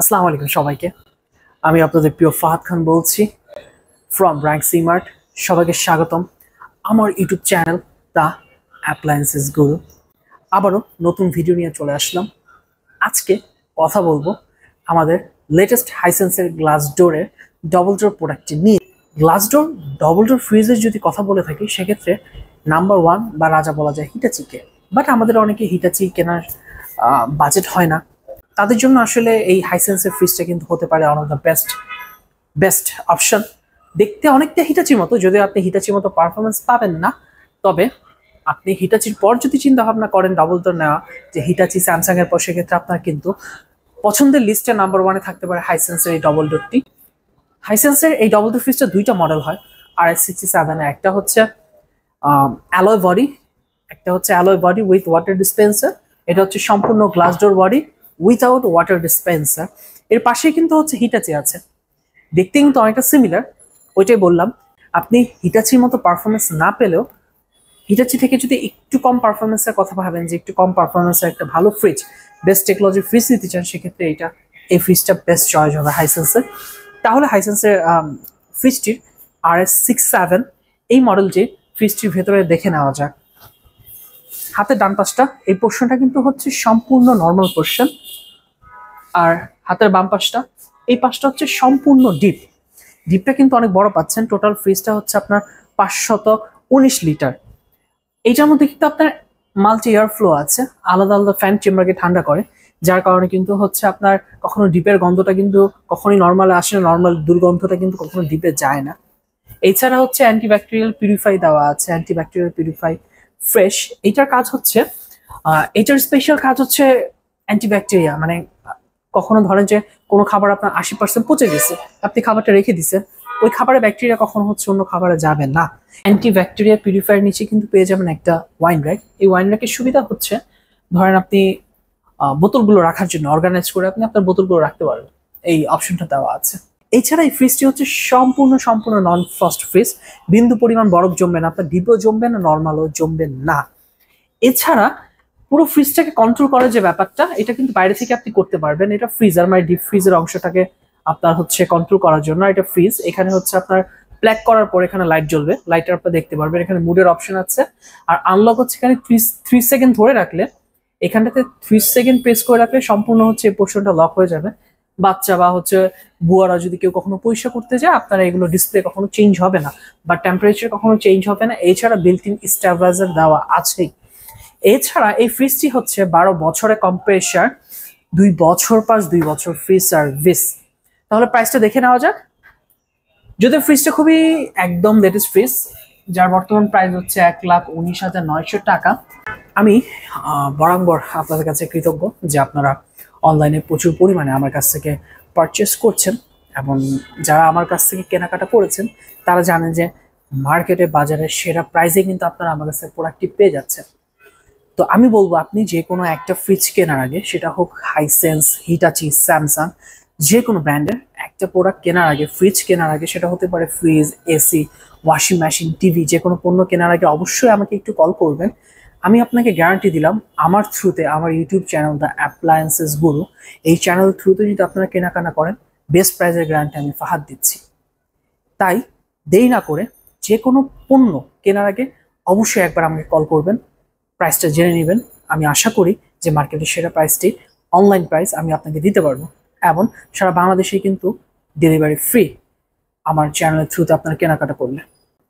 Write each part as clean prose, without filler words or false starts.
আসসালামু আলাইকুম সবাইকে। আমি আপনাদের প্রিয় ফাহাদ খান বলছি ফ্রম র্যাঙ্ক সিমার্ট। সবাইকে স্বাগতম আমার ইউটিউব চ্যানেল দ্য অ্যাপ্লায়েন্সেস গুরু। আবারও নতুন ভিডিও নিয়ে চলে আসলাম। আজকে কথা বলবো আমাদের লেটেস্ট হাইসেন্সের গ্লাস ডোরের ডবল ডোর প্রোডাক্টটি নিয়ে। গ্লাস ডোর ডবল ডোর ফ্রিজের যদি কথা বলে থাকি সেক্ষেত্রে নাম্বার ওয়ান বা রাজা বলা যায় হিটাচিকে। বাট আমাদের অনেকে হিটাচি কেনার বাজেট হয় না, তাদের জন্য আসলে এই হাইসেন্সের ফ্রিজটা কিন্তু হতে পারে one of the best option. দেখতে অনেকটা হিটাচির মতো, যদিও আপনি হিটাচির মতো পারফরমেন্স পাবেন না, তবে আপনি হিটাচির পর যদি চিন্তা ভাবনা করেন ডাবল ডোর নেওয়া, যে হিটাচি স্যামসাং এর পর, সেক্ষেত্রে আপনার কিন্তু পছন্দের লিস্টে নাম্বার ওয়ানে থাকতে পারে হাইসেন্সের এই ডবল ডোরটি। হাইসেন্সের এই ডবল ডোর ফ্রিজটা দুইটা মডেল হয় RS67। একটা হচ্ছে অ্যালয় বডি, একটা হচ্ছে alloy body with water dispenser. এটা হচ্ছে সম্পূর্ণ glass door body without water dispenser. এর পাশেই কিন্তু হচ্ছে হিটাচি আছে, দেখতে কিন্তু অনেকটা সিমিলার। ওইটাই বললাম, আপনি হিটাচির মতো পারফরমেন্স না পেলেও হিটাচি থেকে যদি একটু কম পারফরমেন্সের কথা ভাবেন, যে একটু কম পারফরমেন্সের একটা ভালো ফ্রিজ, বেস্ট টেকনোলজি ফ্রিজ নিতে চান, সেক্ষেত্রে এই ফ্রিজটা বেস্ট চয়েস হবে হাইসেন্সের। তাহলে হাইসেন্সের ফ্রিজটির RS67 এই মডেলটি ফ্রিজটির ভেতরে দেখে নেওয়া যাক। হাতের ডান পাশটা, এই পোর্শনটা কিন্তু হচ্ছে সম্পূর্ণ নর্মাল পোর্শন, আর হাতের বাম পাশটা, এই পাশটা হচ্ছে সম্পূর্ণ ডিপটা কিন্তু অনেক বড় পাচ্ছেন। টোটাল ফ্রিজটা হচ্ছে আপনার 519 লিটার। এইটার মধ্যে কিন্তু আপনার মাল্টি এয়ার ফ্লো আছে, আলাদা আলাদা ফ্যান চেম্বারকে ঠান্ডা করে, যার কারণে কিন্তু হচ্ছে আপনার কখনো ডিপের গন্ধটা কিন্তু কখনোই নর্মালে আসে না, নর্মাল দুর্গন্ধটা কিন্তু কখনো ডিপে যায় না। এছাড়া হচ্ছে অ্যান্টিব্যাকটেরিয়াল পিউরিফাই দেওয়া আছে, অ্যান্টিব্যাকটেরিয়াল পিউরিফাই ফ্রেশ। এইটার কাজ হচ্ছে, এটার স্পেশাল কাজ হচ্ছে অ্যান্টিব্যাকটেরিয়া। মানে কখনো ধরেন যে কোনো খাবার আপনার 80% পচে গেছে, আপনি খাবারটা রেখে দিচ্ছেন, ওই খাবারে ব্যাকটেরিয়া কখনো হচ্ছে অন্য খাবারে যাবে না। অ্যান্টিব্যাকটেরিয়া পিউরিফায়ার নিচে কিন্তু পেয়ে যাবেন একটা ওয়াইন র্যাক। এই ওয়াইন র্যাকের সুবিধা হচ্ছে, ধরেন আপনি বোতলগুলো রাখার জন্য অর্গানাইজ করে আপনি আপনার বোতলগুলো রাখতে পারবেন, এই অপশনটা দেওয়া আছে। এছাড়া এই ফ্রিজটি হচ্ছে সম্পূর্ণ নন ফ্রস্ট ফ্রিজ। বিন্দু পরিমাণ বরফ জমবে না, আপনার ডিপও জমবে না, নর্মালও জমবে না। এছাড়া পুরো ফ্রিজটাকে কন্ট্রোল করার যে ব্যাপারটা, এটা কিন্তু বাইরে থেকে আপনি করতে পারবেন। এটা ফ্রিজার মানে ডিপ ফ্রিজের অংশটাকে আপনার হচ্ছে কন্ট্রোল করার জন্য এটা ফ্রিজ। এখানে হচ্ছে আপনার প্ল্যাগ করার পর এখানে লাইট জ্বলবে, লাইটটা আপনার দেখতে পারবেন। এখানে মুডের অপশন আছে, আর আনলক হচ্ছে এখানে 3 সেকেন্ড ধরে রাখলে, এখানটাতে 3 সেকেন্ড প্রেস করে রাখলে সম্পূর্ণ হচ্ছে এই পোর্শনটা লক হয়ে যাবে। বাচ্চা বা হচ্ছে বুয়ারা যদি কেউ কখনো পরিষ্কার করতে যায়, আপনারা এগুলো ডিসপ্লে কখনো চেঞ্জ হবে না, বা টেম্পারেচার কখনো চেঞ্জ হবে না। এছাড়া বিল্ট ইন স্টেবিলাইজার দেওয়া আছেই। এছাড়া এই ফ্রিজটি হচ্ছে 12 বছরের কম্প্রেসার, 2 বছর পাস 2 বছর ফ্রি সার্ভিস। তাহলে প্রাইসটা দেখে নেওয়া যাক। যদি ফ্রিজটা খুবই একদম লেটেস্ট ফ্রিজ, যার বর্তমান প্রাইস হচ্ছে 1,19,900 টাকা। আমি বরাবর আপনাদের কাছে কৃতজ্ঞ যে আপনারা অনলাইনে প্রচুর পরিমাণে আমার কাছ থেকে পারচেস করছেন, এবং যারা আমার কাছ থেকে কেনাকাটা করেছেন তারা জানেন যে মার্কেটে বাজারে সেরা প্রাইসে কিন্তু আপনারা আমার কাছে প্রোডাক্টটি পেয়ে যাচ্ছেন। তো আমি বলবো, আপনি যে কোনো একটা ফ্রিজ কেনার আগে, সেটা হোক হাইসেন্স, হিটাচি, স্যামসাং, যে কোনো ব্র্যান্ডের একটা প্রোডাক্ট কেনার আগে, ফ্রিজ কেনার আগে, সেটা হতে পারে fridge, AC, washing machine, TV, যে কোনো পণ্য কেনার আগে অবশ্যই আমাকে একটু কল করবেন। আমি আপনাকে গ্যারান্টি দিলাম, আমার থ্রুতে, আমার ইউটিউব চ্যানেল দ্য অ্যাপ্লায়েন্সেস গুরু, এই চ্যানেল থ্রুতে যদি আপনারা কেনাকাটা করেন, বেস্ট প্রাইসের গ্যারান্টি আমি ফাহাদ দিচ্ছি। তাই দেরি না করে যে কোনো পণ্য কেনার আগে অবশ্যই একবার আমাকে কল করবেন, প্রাইসটা জেনে নেবেন। আমি আশা করি যে মার্কেটের সেরা প্রাইসটি, অনলাইন প্রাইস আমি আপনাকে দিতে পারবো, এবং সারা বাংলাদেশেই কিন্তু ডেলিভারি ফ্রি আমার চ্যানেলের থ্রুতে আপনারা কেনাকাটা করলে।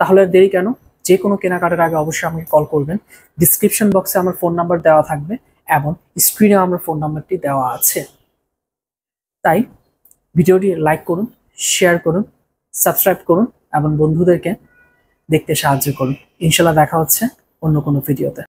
তাহলে আর দেরি কেন, যে কোনো কেনাকাটার আগে অবশ্যই আমাকে কল করবেন। ডিসক্রিপশন বক্সে আমার ফোন নাম্বার দেওয়া থাকবে, এবং স্ক্রিনে আমার ফোন নাম্বারটি দেওয়া আছে। তাই ভিডিওটি লাইক করুন, শেয়ার করুন, সাবস্ক্রাইব করুন, এবং বন্ধুদেরকে দেখতে সাহায্য করুন। ইনশাল্লাহ দেখা হচ্ছে অন্য কোনো ভিডিওতে।